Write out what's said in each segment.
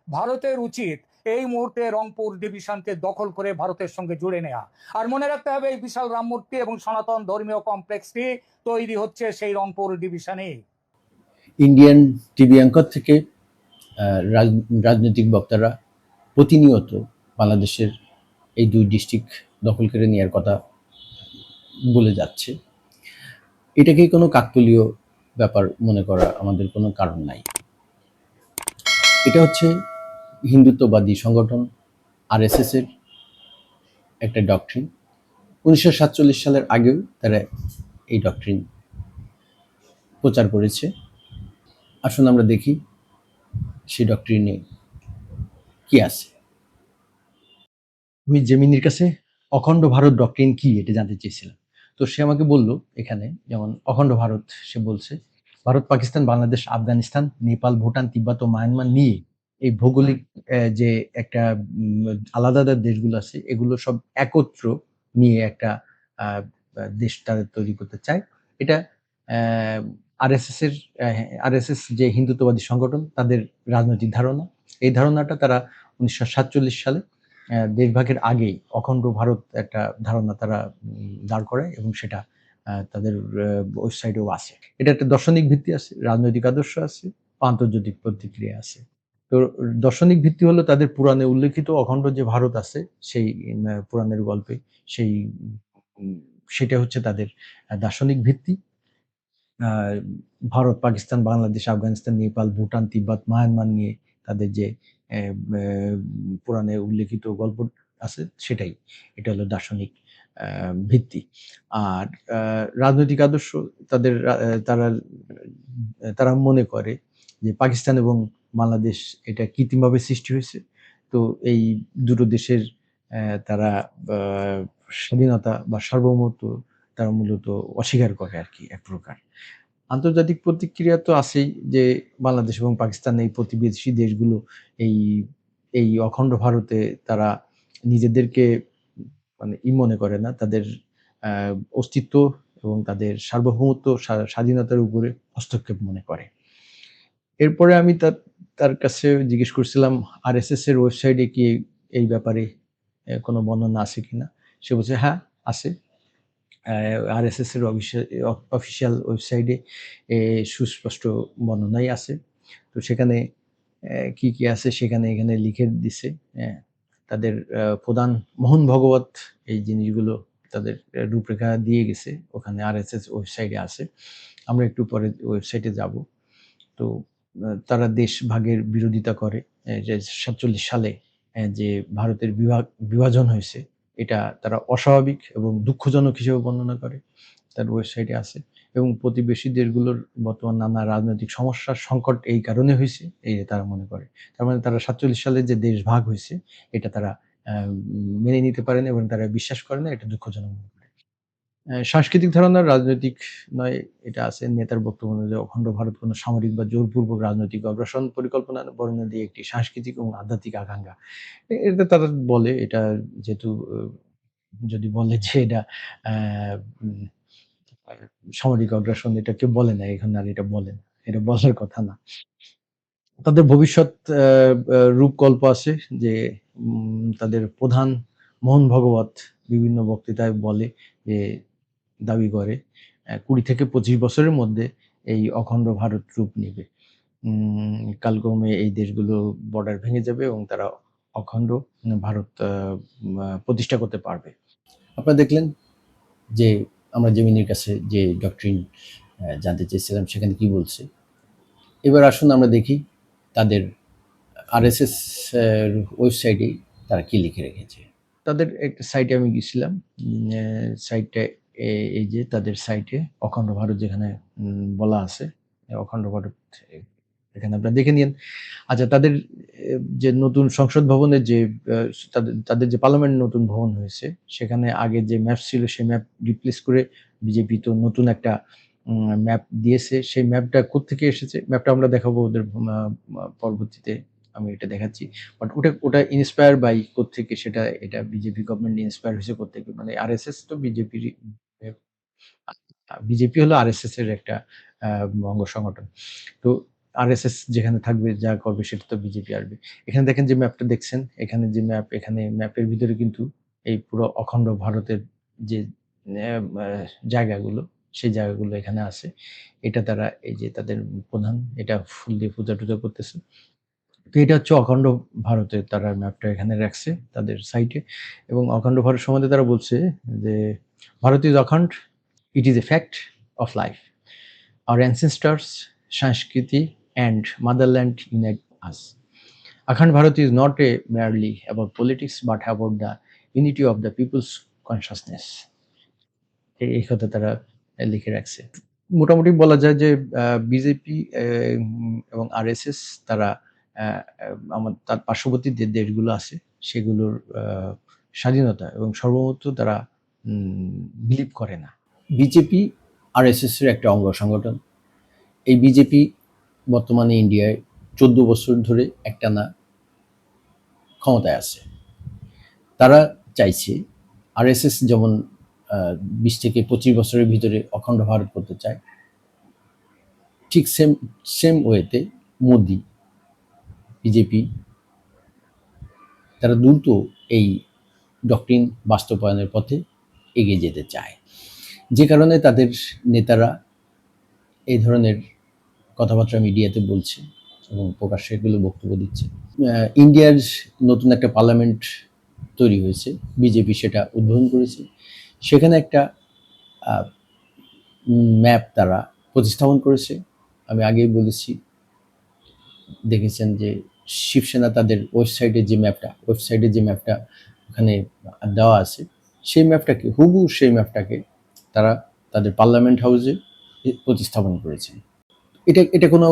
ভারতের উচিত এই মুহূর্তে রংপুর ডিভিশনকে দখল করে ভারতের সঙ্গে জুড়ে নেওয়া। আর মনে রাখতে হবে, এই বিশাল রাম মূর্তি এবং সনাতন ধর্মীয় কমপ্লেক্সটি তৈরি হচ্ছে সেই রংপুর ডিভিশনে। ইন্ডিয়ান টিভি অ্যাঙ্কর থেকে রাজনৈতিক বক্তারা প্রতিনিয়ত বাংলাদেশের এই দুই ডিস্ট্রিক্ট দখল করে নেওয়ার কথা বলে যাচ্ছে। এটাকে কোনো কাকতালীয় ব্যাপার মনে করা আমাদের কোনো কারণ নাই। এটা হচ্ছে হিন্দুত্ববাদী সংগঠন আরএসএস এর একটা ডক্ট্রিন। 1947 সালের আগেও তারা এই ডক্ট্রিন প্রচার করেছে। আসুন আমরা দেখি সেই ডক্ট্রিনে কি আছে। আমি জেমিনির কাছে অখণ্ড ভারত ডক্ট্রিন কি এটা জানতে চেয়েছিলাম। তো সে আমাকে বলল, এখানে যেমন অখণ্ড ভারত, সে বলছে ভারত, পাকিস্তান, বাংলাদেশ, আফগানিস্তান, নেপাল, ভুটান, তিব্বত ও মায়ানমার নিয়ে এই ভৌগোলিক যে একটা আলাদা আলাদা দেশগুলো আছে, এগুলো সব একত্র নিয়ে একটা দেশ তারা তৈরি করতে চায়। এটা আরএসএস এর আরএসএস যে হিন্দুত্ববাদী সংগঠন, তাদের রাজনৈতিক ধারণা। এই ধারণাটা তারা 1947 সালে দেশভাগের আগেই অখণ্ড ভারত একটা ধারণা তারা দাঁড় করায়, এবং সেটা তাদের ওয়েবসাইটেও আছে। এটা একটা দার্শনিক ভিত্তি আছে, রাজনৈতিক আদর্শ আছে, আন্তর্জাতিক প্রতিক্রিয়া আছে। তো দার্শনিক ভিত্তি হলো তাদের পুরাণে উল্লেখিত অখণ্ড যে ভারত আছে, সেই পুরাণের গল্পে সেই সেটা হচ্ছে তাদের দার্শনিক ভিত্তি। ভারত, পাকিস্তান, বাংলাদেশ, আফগানিস্তান, নেপাল, ভুটান, তিব্বত, মায়ানমার নিয়ে তাদের যে পুরাণে উল্লেখিত গল্প আছে, সেটাই এটা হলো দার্শনিক ভিত্তি। আর রাজনৈতিক আদর্শ তাদের তারা তারা মনে করে যে পাকিস্তান এবং বাংলাদেশ এটা কৃত্রিমভাবে সৃষ্টি হয়েছে। তো এই দুটো দেশের তারা স্বাধীনতা বা সার্বভৌমত্ব তারা মূলত অস্বীকার করে আরকি এক প্রকার। আন্তর্জাতিক প্রতিক্রিয়া তো আছেই, যে বাংলাদেশ এবং পাকিস্তান এই প্রতিবেশী দেশগুলো এই এই অখণ্ড ভারতে তারা নিজেদেরকে মানে মনে করে না। তাদের আ অস্তিত্ব এবং তাদের সার্বভৌমত্ব, স্বাধীনতার উপরে হস্তক্ষেপ মনে করে। এরপরে আমি তার কাছে জিজ্ঞেস করছিলাম আরএসএস এর ওয়েবসাইটে কি এই ব্যাপারে কোনো বর্ণনা আছে কিনা? সে বলছে, "হ্যাঁ, আছে।" আরএসএস এর অফিসিয়াল ওয়েবসাইটে সুস্পষ্ট বর্ণনাই আছে। তো সেখানে কি, কি আছে সেখানে এখানে লিখে দিছে। হ্যাঁ? তাদের প্রধান মোহন ভগবত এই জিনিসগুলো তাদের রূপরেখা দিয়ে গেছে। ওখানে আরএসএস ওয়েবসাইটে আছে। আমরা একটু পরে ওয়েবসাইটে যাবো। তো তারা দেশ ভাগের বিরোধিতা করে। যে ৪৭ সালে যে ভারতের বিভাজন হয়েছে, এটা তারা অস্বাভাবিক এবং দুঃখজনক হিসেবে বর্ণনা করে। তার ওয়েবসাইটে আছে, এবং প্রতিবেশী দেশগুলোর বর্তমান নানা রাজনৈতিক সমস্যার সংকট এই কারণে হইছে, এই তারা মনে করে। তার মানে তারা ৪৭ সালে যে দেশ ভাগ হইছে, এটা তারা মেনে নিতে পারে না এবং তারা বিশ্বাস করে না, এটা দুঃখজনক মনে করে। সাংস্কৃতিক ধারণা রাজনৈতিক নয়, এটা আছে। নেতার বক্তব্য অনুযায়ী অখণ্ড ভারত কোনো সামরিক বা জোরপূর্বক রাজনৈতিক অগ্রাসন পরিকল্পনা বর্ণনা দিয়ে একটি সাংস্কৃতিক এবং আধ্যাত্মিক আকাঙ্ক্ষা। এটা তারা বলে, এটা যেহেতু যদি বলে যে এটা আ উম সামরিক আগ্রাসন, এটা কেউ বলে না। এখানে আর এটা বলে না। এটা বলার কথা না। তাদের ভবিষ্যৎ আ আ রূপকল্প আছে, যে তাদের প্রধান মোহন ভগবত বিভিন্ন বক্তৃতায় বলে, যে দাবি করে ২০ থেকে ২৫ বছরের মধ্যে এই অখণ্ড ভারত রূপ নিবে। কালক্রমে এই দেশগুলো বর্ডার ভেঙে যাবে এবং তারা অখণ্ড ভারত প্রতিষ্ঠা করতে পারবে। আপনারা দেখলেন যে আমরা জেমিনির কাছে যে ডক্ট্রিন জানতে চেয়েছিলাম সেখানে কি বলছে। এবার আসুন আমরা দেখি তাদের আরএসএস এর ওয়েবসাইটে তারা কি লিখে রেখেছে। তাদের একটা সাইটে আমি গেছিলাম। সাইটটা এই যে তাদের সাইটে অখণ্ড ভারত যেখানে বলা আছে, অখণ্ড ভারত এখানে আপনারা দেখে নিয়েন। আচ্ছা, তাদের যে নতুন সংসদ ভবনের যে আ তাদের যে পার্লামেন্ট নতুন ভবন হয়েছে, সেখানে আগে যে ম্যাপ ছিল সেই ম্যাপ রিপ্লেস করে বিজেপি তো নতুন একটা ম্যাপ দিয়েছে। সেই ম্যাপটা কোত্থেকে এসেছে? ম্যাপটা আমরা দেখাবো ওদের পরবর্তীতে, আমি এটা দেখাচ্ছি। বাট ওটা ইন্সপায়ার বাই কোত্থেকে, সেটা এটা বিজেপি গভর্নমেন্ট ইন্সপায়ার হয়েছে কোত্থেকে? মানে আরএসএস তো বিজেপিরই, বিজেপি হলো আরএসএস এর একটা আ অঙ্গ সংগঠন। তো আরএসএস যেখানে থাকবে, যা করবে সেটা তো বিজেপি আসবে। এখানে দেখেন যে ম্যাপটা দেখছেন, এখানে যে ম্যাপ, এখানে ম্যাপের ভিতরে কিন্তু এই পুরো অখণ্ড ভারতের যে আ জায়গাগুলো, সেই জায়গাগুলো এখানে আছে। এটা তারা এই যে তাদের প্রধান এটা ফুল দিয়ে পূজা-টুজা করতেছে। তো এটা হচ্ছে অখণ্ড ভারতের তারা ম্যাপটা এখানে রাখছে তাদের সাইটে, এবং অখণ্ড ভারত সম্বন্ধে তারা বলছে যে, "ভারত ইজ অখণ্ড, it is a fact of life. Our ancestors, Sanskriti and motherland unite us. Akhand Bharat is not a merely about politics but about the unity of the people's consciousness." এই কথা তারা লিখে রাখছে। মোটামুটি বলা যায় যে বিজেপি এবং আরএসএস তারা আ আ তার পার্শ্ববর্তী যে দেশগুলো আছে সেগুলোর স্বাধীনতা এবং সার্বভৌমত্ব তারা বিলিভ করে না। বিজেপি আরএসএস এর একটা অঙ্গ সংগঠন। এই বিজেপি বর্তমানে ইন্ডিয়ায় 14 বছর ধরে একটানা ক্ষমতায় আছে। তারা চাইছে আরএসএস যেমন 20 থেকে 25 বছরের ভিতরে অখণ্ড ভারত করতে চায়, ঠিক সেম ওয়েতে মোদি, বিজেপি তারা দ্রুত এই ডক্ট্রিন বাস্তবায়নের পথে এগিয়ে যেতে চায়। যে কারণে তাদের নেতারা এই ধরনের কথাবার্তা মিডিয়াতে বলছে এবং প্রকাশ্যে এগুলো বক্তব্য দিচ্ছে। ইন্ডিয়ার নতুন একটা পার্লামেন্ট তৈরি হয়েছে, বিজেপি সেটা উদ্বোধন করেছে। সেখানে একটা ম্যাপ তারা প্রতিস্থাপন করেছে। আমি আগেই বলেছি, দেখেছেন যে শিবসেনা তাদের ওয়েবসাইটে যে ম্যাপটা ওখানে দেওয়া আছে, সেই ম্যাপটাকে হুবহু সেই ম্যাপটাকে তারা তাদের পার্লামেন্ট হাউসে প্রতিস্থাপন করেছে। এটা কোনো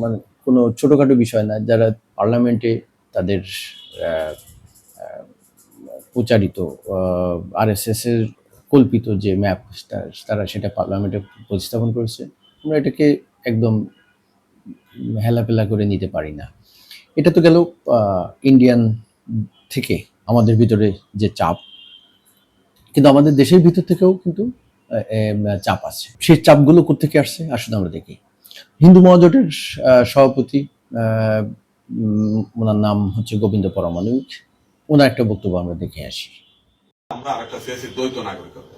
মানে কোনো ছোটোখাটো বিষয় না। যারা পার্লামেন্টে তাদের প্রচারিত আরএসএস এর কল্পিত যে ম্যাপ তারা সেটা পার্লামেন্টে প্রতিস্থাপন করেছে, আমরা এটাকে একদম হেলাফেলা করে নিতে পারি না। এটা তো গেল ইন্ডিয়ান থেকে আমাদের ভিতরে যে চাপ, কিন্তু আমাদের দেশের ভিতর থেকেও কিন্তু চাপ আছে। সেই চাপগুলো কোত্থেকে আসছে আসলে আমরা দেখি। হিন্দু মহাজোটের সভাপতি, ওনার নাম হচ্ছে গোবিন্দ পরমাণবিক, ওনার একটা বক্তব্য আমরা দেখে আসি। আমরা আরেকটা চেয়েছি দ্বৈত নাগরিকত্ব,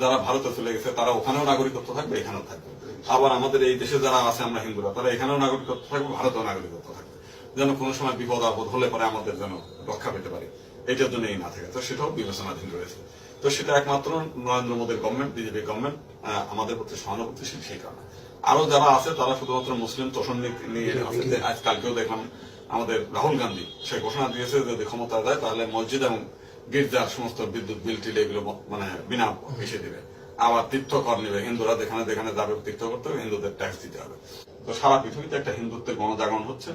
যারা ভারতে চলে গেছে তারা ওখানেও নাগরিকত্ব থাকবে, এখানেও থাকবে। আবার আমাদের এই দেশে যারা আছে আমরা হিন্দুরা, তারা এখানেও নাগরিকত্ব থাকবে, ভারতেও নাগরিকত্ব থাকবে, যেন কোনো সময় বিপদ আপদ হলে পরে আমাদের যেন রক্ষা পেতে পারে, এটার জন্য এই না থাকে। তো সেটাও বিবেচনাধীন রয়েছে। তো সেটা একমাত্র নরেন্দ্র মোদীর গভর্নমেন্ট, বিজেপি গভর্নমেন্ট আমাদের প্রতি সহানুভূতিশীল, সেই কারণে। আরো যারা আছে তারা শুধুমাত্র মুসলিম তোষণ নিয়ে আছে। আজকালকেও দেখলাম আমাদের রাহুল গান্ধী সে ঘোষণা দিয়েছে যদি ক্ষমতা দেয় তাহলে মসজিদ এবং গির্জার সমস্ত বিদ্যুৎ বিল টিল এগুলো মানে বিনা এসে দিবে। আবার তীর্থকর নিবে, হিন্দুরা যেখানে যেখানে যাবে তীর্থ করতে হবে, হিন্দুদের ট্যাক্স দিতে হবে। তো সারা পৃথিবীতে একটা হিন্দুত্বের গণজাগরণ হচ্ছে।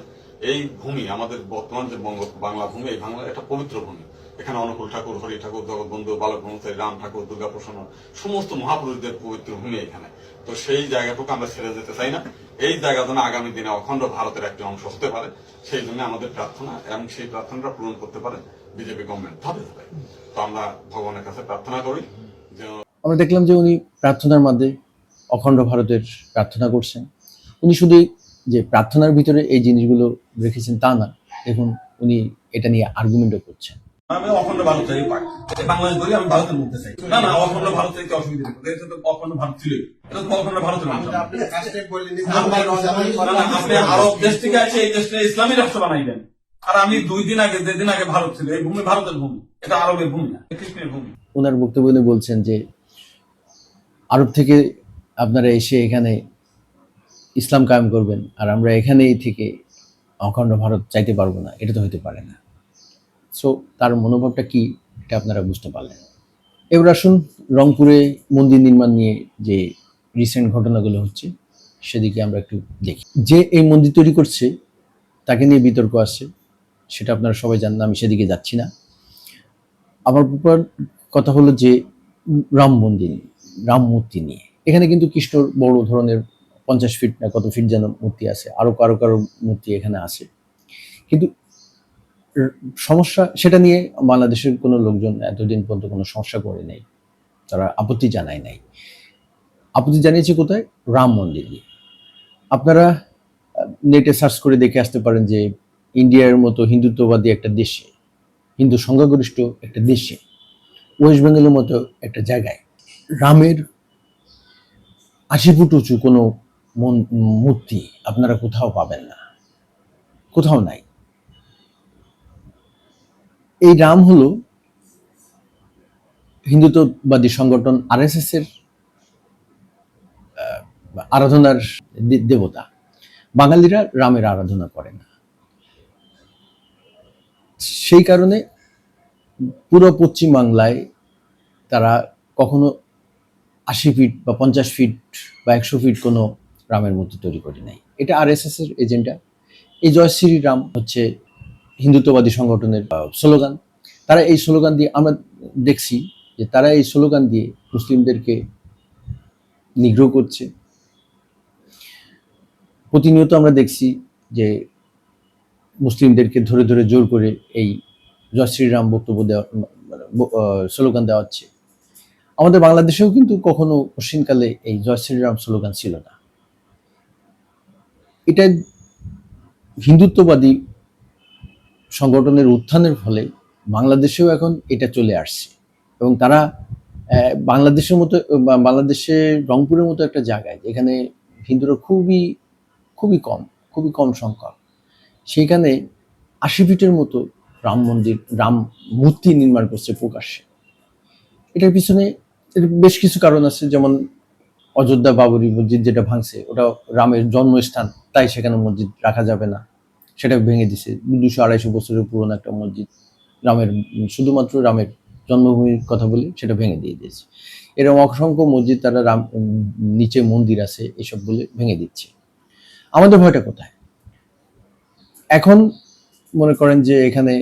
এই ভূমি আমাদের বর্তমান যে বাংলা ভূমি, এই বাংলা একটা পবিত্র ভূমি। এখানে অনুকূল ঠাকুর, হরি ঠাকুর, জগৎবন্ধু, বালক ব্রহ্মচারী, রাম ঠাকুর, দুর্গা প্রসন্ন, সমস্ত মহাপুরুষদের পবিত্র ভূমি এখানে। তো সেই জায়গাটুকু আমরা ছেড়ে যেতে চাই না। এই জায়গা যেন আগামী দিনে অখণ্ড ভারতের একটি অংশ হতে পারে, সেই জন্য আমাদের প্রার্থনা, এবং সেই প্রার্থনাটা পূরণ করতে পারে বিজেপি গভর্নমেন্ট ধাপে ধাপে। তো আমরা ভগবানের কাছে প্রার্থনা করি যে, আমরা দেখলাম যে উনি প্রার্থনার মাঝে অখণ্ড ভারতের প্রার্থনা করছেন। উনি শুধু যে প্রার্থনার ভিতরে এই জিনিসগুলো রেখেছেন তা না, দেখুন উনি এটা নিয়ে আর্গুমেন্টও করছেন। আমি অখণ্ড ভারত চাই, বাংলাদেশ বলি আমি ভারতের মধ্যে চাই না, না অখণ্ড ভারত চাইতে অসুবিধা নেই, এটা তো অখণ্ড ভারত ছিল, এটা তো অখণ্ড ভারতের অংশ। আপনি আরব দেশ থেকে আসে এই দেশটা ইসলামী রাষ্ট্র বানাইবেন, আর আমি যেদিন আগে ভারত ছিল, এই ভূমি ভারতের ভূমি, এটা আরবের ভূমি না, কৃষ্ণের ভূমি। ওনার বক্তব্য উনি বলছেন যে আরব থেকে আপনারা এসে এখানে ইসলাম কায়েম করবেন আর আমরা এখানেই থেকে অখণ্ড ভারত চাইতে পারবো না, এটা তো হতে পারে না। সো তার মনোভাবটা কি এটা আপনারা বুঝতে পারলেন। এবার আসুন রংপুরে মন্দির নির্মাণ নিয়ে যে রিসেন্ট ঘটনাগুলো হচ্ছে সেদিকে আমরা একটু দেখি। যে এই মন্দির তৈরি করছে তাকে নিয়ে বিতর্ক আছে, সেটা আপনারা সবাই জানেন, আমি সেদিকে যাচ্ছি না। আমার কথা হলো যে রাম মন্দির, রাম মূর্তি নিয়ে এখানে কিন্তু কৃষ্ণর বড় ধরনের 50 ফিট না কত ফিট যেন মূর্তি আছে, আরো কারো কারো মূর্তি এখানে আছে। কিন্তু সমস্যা সেটা নিয়ে বাংলাদেশের কোনো লোকজন এতদিন পর্যন্ত কোনো সমস্যা করে নেই, তারা আপত্তি জানায় নাই। আপত্তি জানিয়েছে কোথায়? রাম মন্দির নিয়ে। আপনারা নেটে সার্চ করে দেখে আসতে পারেন যে ইন্ডিয়ার মতো হিন্দুত্ববাদী একটা দেশে, হিন্দু সংখ্যাগরিষ্ঠ একটা দেশে, ওয়েস্ট বেঙ্গলের মতো একটা জায়গায় রামের 80 ফুট উঁচু কোনো মূর্তি আপনারা কোথাও পাবেন না, কোথাও নাই। এই রাম হলো হিন্দুত্ববাদী সংগঠন আরএসএস এর আরাধনার দেবতা। বাঙালিরা রামের আরাধনা করে না, সেই কারণে পুরো পশ্চিম বাংলায় তারা কখনো 80 ফিট বা 50 ফিট বা 100 ফিট কোনো রামের মূর্তি তৈরি করে নাই। এটা আরএসএস এর এজেন্ডা। এই জয় শ্রী রাম হচ্ছে হিন্দুত্ববাদী সংগঠনের স্লোগান। তারা এই স্লোগান দিয়ে, আমরা দেখছি যে তারা এই স্লোগান দিয়ে মুসলিমদেরকে নিগ্রহ করছে। প্রতিনিয়ত আমরা দেখছি যে মুসলিমদেরকে ধরে ধরে জোর করে এই জয় শ্রীরাম বক্তব্য দেওয়া, স্লোগান দেওয়া হচ্ছে। আমাদের বাংলাদেশেও কিন্তু কখনো পশ্চিমকালে এই জয় শ্রীরাম স্লোগান ছিল না। এটা হিন্দুত্ববাদী সংগঠনের উত্থানের ফলে বাংলাদেশেও এখন এটা চলে আসছে, এবং তারা বাংলাদেশের মতো, বাংলাদেশের রংপুরের মতো একটা জায়গায় যেখানে হিন্দুরা খুবই কম সংখ্যক, সেইখানে 80 ফিটের মতো রাম মূর্তি নির্মাণ করছে প্রকাশ্যে। এটার পিছনে বেশ কিছু কারণ আছে, যেমন অযোধ্যা বাবরি মসজিদ যেটা ভাঙছে, ওটা রামের জন্মস্থান, তাই সেখানে মসজিদ রাখা যাবে না, সেটা ভেঙে দিছে। 200-250 বছরের পুরনো একটা মসজিদ, শুধুমাত্র রামের জন্মভূমির কথা বলে সেটা ভেঙে দিয়ে দিয়েছে। এরকম অসংখ্য মসজিদ তারা নিচে মন্দির আছে এসব বলে ভেঙে দিচ্ছে। আমাদের ভয়টা কোথায়? এখন মনে করেন যে এখানে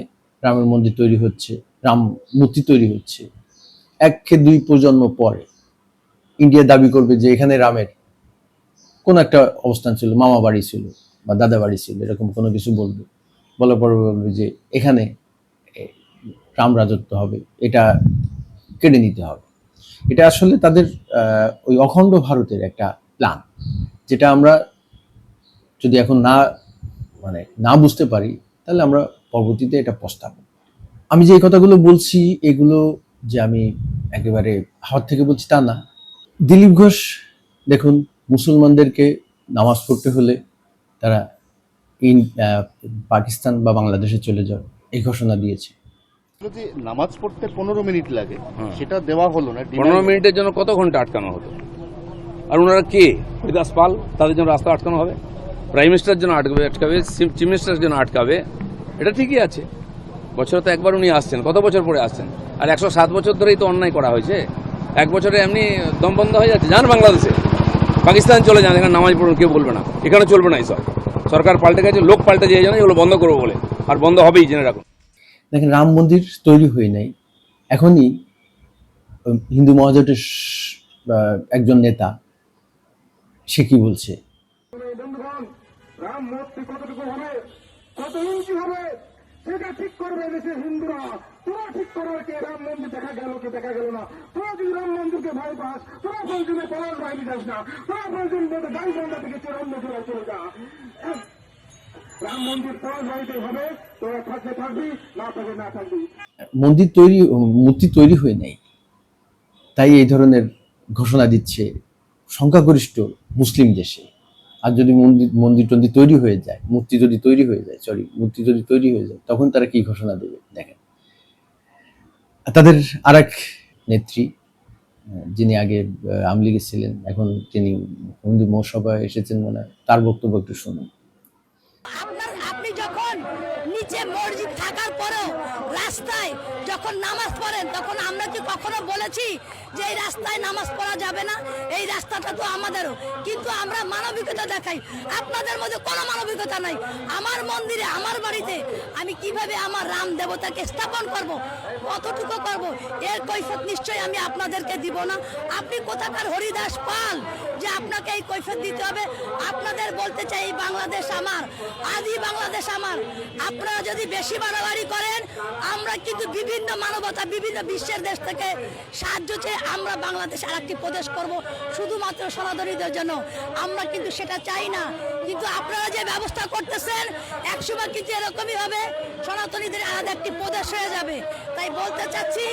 রামের মন্দির তৈরি হচ্ছে, রাম মূর্তি তৈরি হচ্ছে, 1-2 প্রজন্ম পরে ইন্ডিয়া দাবি করবে যে এখানে রামের কোন একটা অবস্থান ছিল, মামা বাড়ি ছিল বা দাদা বাড়ি ছিল, এরকম কোনো কিছু বলার পরে বলবে যে এখানে রাম রাজত্ব হবে, এটা কেড়ে নিতে হবে। এটা আসলে তাদের ওই অখণ্ড ভারতের একটা প্ল্যান, যেটা আমরা যদি এখন না বুঝতে পারি, তাহলে আমরা পরবর্তীতে এটা পস্তাব। আমি যে এই কথাগুলো বলছি, এগুলো যে আমি একেবারে হাত থেকে বলছি তা না। দিলীপ ঘোষ দেখুন, মুসলমানদেরকে নামাজ পড়তে হলে তারা পাকিস্তান বা বাংলাদেশে চলে যাও, এই ঘোষণা দিয়েছে। যদি নামাজ পড়তে 15 মিনিট লাগে, সেটা দেওয়া হলো না। 15 মিনিটের জন্য কত ঘন্টা আটকানো হতো? আর ওনারা কে? হরিদাস পাল, তাদের জন্য রাস্তা আটকানো হবে? প্রাইম মিনিস্টারের জন্য আটকাবে, চিফ মিনিস্টারের জন্য আটকাবে? এটা ঠিকই আছে। বছরে তো একবার উনি আসছেন, কত বছর পরে আসছেন? আর 107 বছর ধরেই তো অন্যায় করা হয়েছে। 1 বছরে এমনি দম বন্ধ হয়ে যাচ্ছে। যান বাংলাদেশে, পাকিস্তান চলে যান, এখানে নামাজ পড়ুন, কেউ বলবে না। এখানে চলবে না এইসব। সরকার পাল্টে গেছে, লোক পাল্টে যায়, জানে এগুলো বন্ধ করবো বলে, আর বন্ধ হবেই, জেনে রাখুন। দেখেন, রাম মন্দির তৈরি হয়ে নাই। এখনই হিন্দু মহাজোটের একজন নেতা, সে কি বলছে, রাম মূর্তি কতটুকু হবে, কত ইঞ্চি হবে, সেটা ঠিক করবে দেশের হিন্দুরা। তোরা ঠিক করার কে? রাম মন্দির দেখা গেল কি দেখা গেল না? তোরা যদি রাম মন্দিরকে ভয় পাস, তোরা প্রয়োজনে পলাশ বাইরে যাস না, তোরা প্রয়োজন বলতে গাইবান্ধা থেকে অন্য জেলায় চলে যা। রাম মন্দির পলাশ বাড়িতে হবে, তোরা থাকবে থাকবি, না থাকবে না থাকবি। মূর্তি তৈরি হয়ে নাই, তাই এই ধরনের ঘোষণা দিচ্ছে সংখ্যাগরিষ্ঠ মুসলিম দেশে। আর যদি মন্দির তৈরি হয়ে যায়, মূর্তি যদি তৈরি হয়ে যায়, তখন তারা কি ঘোষণা দেবে? দেখেন, তাদের আরেক নেত্রী, যিনি আগে আওয়ামী লীগে ছিলেন, এখন তিনি মন্দির মহাসভায় এসেছেন, মনে হয়, তার বক্তব্য একটু শুনুন। আপনি যখন নিচে মসজিদ থাকার পরেও রাস্তায় যখন নামাজ পড়েন, তখন আমরা কি কখনো বলেছি যে এই রাস্তায় নামাজ পড়া যাবে না? এই রাস্তাটা তো আমাদেরও, কিন্তু আমরা মানবিকতা দেখাই। আপনাদের মধ্যে কোনো মানবিকতা নাই। আমার মন্দিরে, আমার বাড়িতে আমি কিভাবে আমার রাম দেবতাকে স্থাপন করব, কতটুকু করব, এর কৈফিয়ত নিশ্চয়ই আমি আপনাদেরকে দিব না। আপনি কোথাকার হরিদাস পাল যে আপনাকে এই কৈফিয়ত দিতে হবে? আপনাদের বলতে চাই, এই বাংলাদেশ আমার, আদি বাংলাদেশ আমার। আপনারা যদি বেশি বাড়াবাড়ি করেন, আমরা কিন্তু বিভিন্ন মানবতা, বিভিন্ন বিশ্বের দেশ থেকে সাহায্য চেয়ে আমরা বাংলাদেশ আর একটি প্রদেশ করব শুধুমাত্র সনাতনীদের জন্য। আমরা কিন্তু সেটা চাই না। কিন্তু আপনারা যে ব্যবস্থা করতেছেন একসময় কিন্তু এরকমই হবে, সনাতনীদের আলাদা একটি প্রদেশ হয়ে যাবে। তাই বলতে চাচ্ছি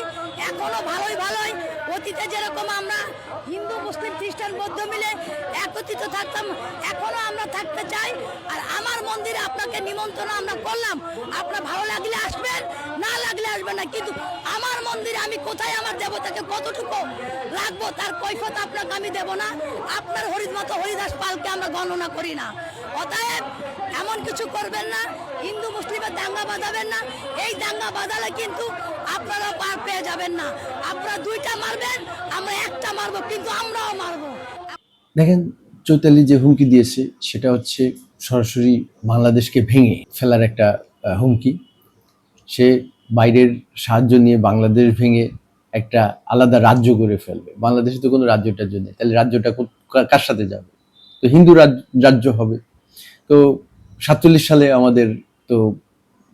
এখনো ভালোই অতীতে যেরকম আমরা হিন্দু মুসলিম খ্রিস্টান বৌদ্ধ মিলে একত্রিত থাকতাম, এখনো আমরা থাকতে চাই। আর আমার মন্দিরে আপনাকে নিমন্ত্রণ আমরা করলাম, আপনার ভালো লাগলে আসবেন, না লাগলে আসবেন না, কিন্তু আমার মন্দিরে আমি কোথায় আমার দেবতাকে কতটুকু রাখবো তার কৈফত আপনাকে আমি দেব না। আপনার মতো হরিদাস পালকে আমরা গণনা করি না। অতএব এমন কিছু করবেন না, হিন্দু মুসলিমের দাঙ্গা বাঁধাবেন না। এই দাঙ্গা বাঁধালে কিন্তু আপনারা পার পেয়ে যাবেন না। আপনারা দুইটা মারবেন, আমরা একটা মারবো, কিন্তু আমরাও মারবো। দেখেন, চৈতালি যে হুমকি দিয়েছে সেটা হচ্ছে সরাসরি বাংলাদেশকে ভেঙে ফেলার একটা হুমকি। সে বাইরের সাহায্য নিয়ে বাংলাদেশ ভেঙে একটা আলাদা রাজ্য করে ফেলবে। বাংলাদেশে তো কোনো রাজ্যটার জন্য, তাহলে রাজ্যটা কার সাথে যাবে? তো হিন্দু রাজ্য হবে। তো 47 সালে আমাদের তো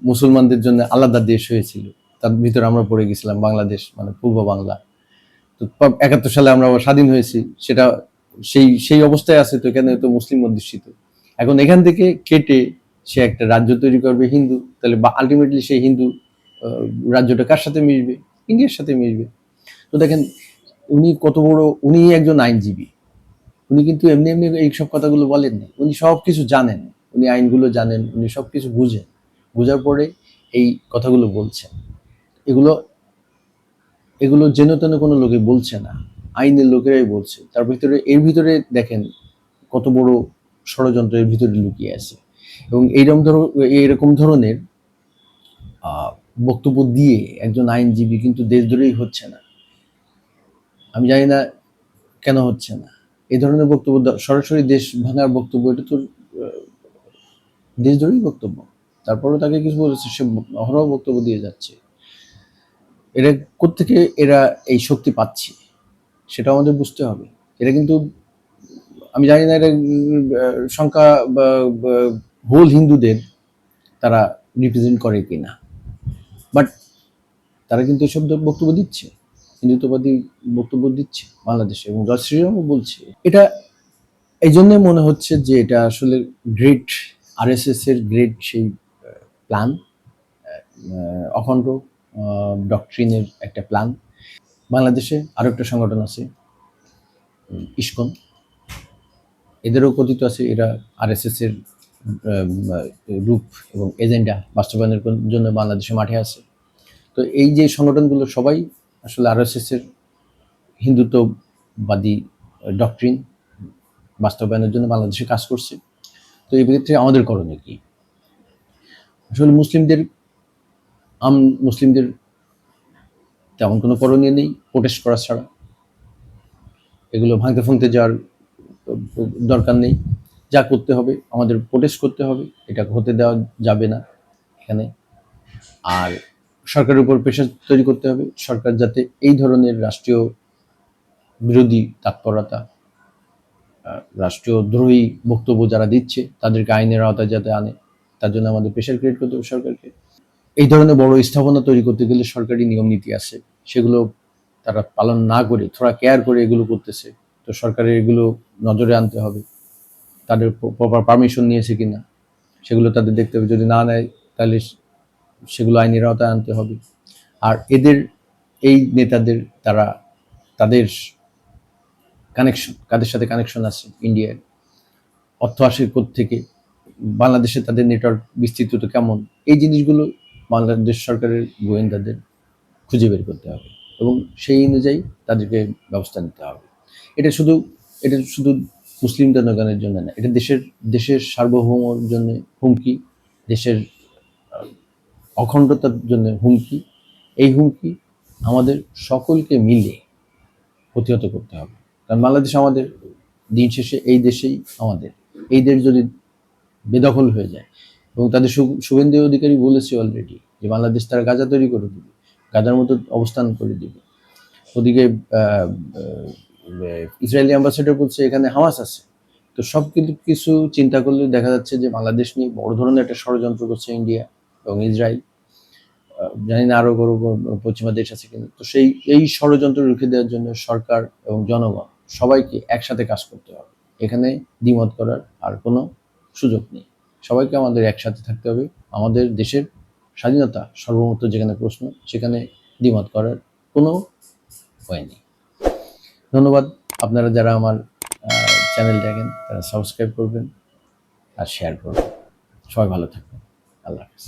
মুসলমানদের জন্য আলাদা দেশ হয়েছিল, তার ভিতরে আমরা পড়ে গেছিলাম, বাংলাদেশ মানে পূর্ব বাংলা। তো 71 সালে আমরা আবার স্বাধীন হয়েছি, সেটা সেই অবস্থায় আছে। তো এখানে তো মুসলিম অধ্যুষিত। এখন এখান থেকে কেটে সে একটা রাজ্য তৈরি করবে হিন্দু, তাহলে আলটিমেটলি সেই হিন্দু রাজ্যটা কার সাথে মিশবে? ইন্ডিয়ার সাথে মিশবে। তো দেখেন, উনি কত বড়, উনি একজন আইনজীবী। উনি কিন্তু এমনি এমনি এইসব কথাগুলো বলেন না, উনি সব কিছু জানেন, উনি আইনগুলো জানেন, উনি সব কিছু বুঝেন, বোঝার পরে এই কথাগুলো বলছেন। এগুলো যেন তেন কোনো লোকে বলছে না, আইনের লোকেরাই বলছে। তার ভিতরে এর ভিতরে দেখেন কত বড় ষড়যন্ত্র এর ভিতরে লুকিয়ে আছে। এবং এইরকম ধরনের বক্তব্য দিয়ে একজন আইনজীবী কিন্তু দেশদ্রোহী হচ্ছে না। আমি জানি না কেন হচ্ছে না এই ধরনের বক্তব্য। সরাসরি দেশ ভাঙার বক্তব্য, এটা তো দেশদ্রোহী বক্তব্য। তারপরেও তাকে কিছু বলেছে, সে অহরহ বক্তব্য দিয়ে যাচ্ছে। এরা কোত্থেকে এরা এই শক্তি পাচ্ছে সেটা আমাদের বুঝতে হবে। এরা কিন্তু, আমি জানি না এটা সংখ্যা বা হোল হিন্দুদের তারা রিপ্রেজেন্ট করে কিনা, বাট তারা কিন্তু এসব বক্তব্য দিচ্ছে, হিন্দুত্ববাদী বক্তব্য দিচ্ছে বাংলাদেশে, এবং জয় শ্রীরামও বলছে। এটা এই জন্যই মনে হচ্ছে যে এটা আসলে গ্রেট আরএসএস এর গ্রেট সেই প্ল্যান, অখণ্ড ডক্ট্রিনের একটা প্ল্যান। বাংলাদেশে আরো একটা সংগঠন আছে ইসকন, এদেরও কথিত আছে এরা আরএসএস এর রূপ এবং এজেন্ডা বাস্তবায়নের জন্য বাংলাদেশে মাঠে আছে। তো এই যে সংগঠনগুলো সবাই আসলে আরএসএস এর হিন্দুত্ববাদী ডক্ট্রিন বাস্তবায়নের জন্য বাংলাদেশে কাজ করছে। তো এই ক্ষেত্রে আমাদের করণীয় কি? আসলে মুসলিমদের তেমন কোনো করণীয় নেই প্রোটেস্ট করা ছাড়া। এগুলো ভাঙতে ফুংতে যাওয়ার দরকার নেই। যা করতে হবে আমাদের প্রোটেস্ট করতে হবে, এটা হতে দেওয়া যাবে না এখানে। আর সরকারের উপর প্রেশার তৈরি করতে হবে, সরকার যাতে এই ধরনের রাষ্ট্রীয় বিরোধী তৎপরতা, রাষ্ট্রীয় দ্রোহী বক্তব্য যারা দিচ্ছে তাদেরকে আইনের আওতায় যাতে আনে, তার জন্য আমাদের প্রেশার ক্রিয়েট করতে হবে সরকারকে। এই ধরনের বড় স্থাপনা তৈরি করতে গেলে সরকারি নিয়ম নীতি আছে, সেগুলো তারা পালন না করে থোড়া কেয়ার করে এগুলো করতেছে। তো সরকারের এগুলো নজরে আনতে হবে, তাদের প্রপার পারমিশন নিয়েছে কিনা সেগুলো তাদের দেখতে হবে। যদি না নেয় তাহলে সেগুলো আইনের আওতায় আনতে হবে। আর এই নেতাদের তাদের কানেকশন, কাদের সাথে কানেকশন আছে ইন্ডিয়ার, অর্থ আসে থেকে, বাংলাদেশে তাদের নেটওয়ার্ক বিস্তৃত তো কেমন, এই জিনিসগুলো বাংলাদেশ সরকারের গোয়েন্দাদের খুঁজে বের করতে হবে এবং সেই অনুযায়ী তাদেরকে ব্যবস্থা নিতে হবে। এটা শুধু মুসলিম জনগণের জন্য না, এটা দেশের সার্বভৌমর জন্য হুমকি, দেশের অখণ্ডতার জন্য হুমকি। এই হুমকি আমাদের সকলকে মিলে প্রতিহত করতে হবে। কারণ বাংলাদেশ আমাদের, দিন শেষে এই দেশেই আমাদের। এই দেশ যদি বেদখল হয়ে যায়, এবং তাদের শুভেন্দু অধিকারী বলেছে অলরেডি যে বাংলাদেশ তারা গাজা তৈরি করে দিবে, গাজার মতো অবস্থান করে দিবে। ওদিকে ইসরায়েলি অ্যাম্বাসেডর বলছে এখানে হামাস আছে। তো সব কিছু চিন্তা করলে দেখা যাচ্ছে যে বাংলাদেশ নিয়ে বড় ধরনের একটা ষড়যন্ত্র করছে ইন্ডিয়া এবং ইসরায়েল। জানি না আরো বড় পশ্চিমা দেশ আছে কিন্তু। তো এই ষড়যন্ত্র রুখে দেওয়ার জন্য সরকার এবং জনগণ সবাইকে একসাথে কাজ করতে হবে। এখানে দ্বিমত করার আর কোনো সুযোগ নেই। সবাইকে আমাদের একসাথে থাকতে হবে। আমাদের দেশের স্বাধীনতা সর্বমত যেখানে প্রশ্ন, সেখানে দ্বিমত করার কোনো উপায় নেই। ধন্যবাদ। আপনারা যারা আমার চ্যানেল দেখেন তারা সাবস্ক্রাইব করবেন আর শেয়ার করবেন। সবাই ভালো থাকবেন। আল্লাহ হাফেজ।